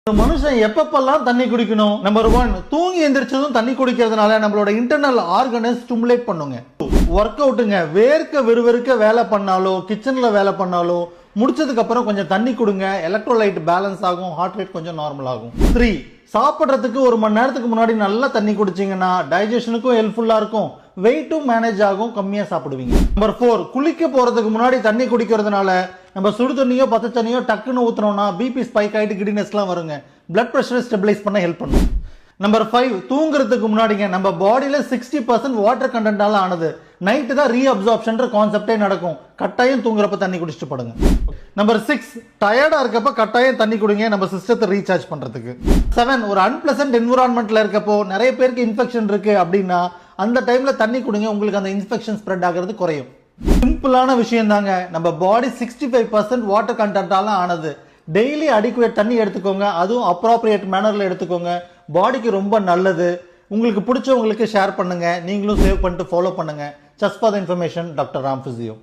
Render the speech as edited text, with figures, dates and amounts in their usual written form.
ஒரு மனுஷன் எப்பப்பெல்லாம் தண்ணி குடிக்கணும்? நம்பர் 1, தூங்கி எந்திரிச்சதும் தண்ணி குடிக்கிறதுனால நம்மளோட இன்டர்னல் ஆர்கனை ஸ்டிமுலேட் பண்ணுங்க. ஒர்க் அவுட்டுங்க, வேர்க்க விறுவிறுக்க வேலை பண்ணாலோ கிச்சன்ல வேலை பண்ணாலோ முடிச்சதுக்கு அப்புறம் கொஞ்சம் தண்ணி குடுங்க. எலக்ட்ரோலைட் பேலன்ஸ் ஆகும், ஹார்ட் ரேட் கொஞ்சம் நார்மல் ஆகும். 3, சாப்பிட்றதுக்கு 1 மணி நேரத்துக்கு முன்னாடி நல்லா தண்ணி குடிச்சீங்கன்னா டைஜஷனுக்கும் ஹெல்ப்ஃபுல்லா இருக்கும், வெயிட்டும் மேனேஜ் ஆகும், கம்மியா சாப்பிடுவீங்க. நம்பர் 4, குளிக்க போறதுக்கு முன்னாடி தண்ணி குடிக்கிறதுனால நம்ம சுடு தண்ணியோ பச்சை தண்ணியோ டக்குன்னு ஊத்துனோம்னா பிபி ஸ்பைக் ஆயிட்டு கிடினஸ்லாம் வருங்க. பிளட் பிரஷரை ஸ்டெபிலைஸ் பண்ண ஹெல்ப் பண்ணும். நம்பர் 5, தூங்குறதுக்கு முன்னாடிங்க நம்ம பாடியில 60% வாட்டர் கண்டென்ட்டால ஆனது. நைட்டு தான் ரீஅப்சார்ப்ஷன் கான்செப்டே நடக்கும். கட்டாயம் தூங்குறப்ப தண்ணி குடிச்சிட்டு படுங்க. நம்பர் 6, டயர்டா இருக்கப்ப கட்டாயம் தண்ணி குடிங்க, நம்ம சிஸ்டத்தை ரீசார்ஜ் பண்றதுக்கு. 7, ஒரு அன்பிளசன்ட் என்விரான்மெண்ட்ல இருக்கப்போ நிறைய பேருக்கு இன்ஃபெக்ஷன் இருக்கு அப்படின்னா அந்த டைம்ல தண்ணி குடிங்க, உங்களுக்கு அந்த இன்ஃபெக்ஷன் ஸ்ப்ரெட் ஆகிறது குறையும். சிம்பிளான விஷயம் தாங்க, நம்ம பாடி 65% வாட்டர் கண்டென்ட்டால ஆனது. டெய்லி அடிக்குவேட் தண்ணி எடுத்துக்கோங்க, அதுவும் அப்ராப்ரியேட் மேனர்ல எடுத்துக்கோங்க, பாடிக்கு ரொம்ப நல்லது. உங்களுக்கு பிடிச்சவங்களுக்கு ஷேர் பண்ணுங்க, நீங்களும் சேவ் பண்ணிட்டு ஃபாலோ பண்ணுங்க. Just for the information, doctor Ram physio.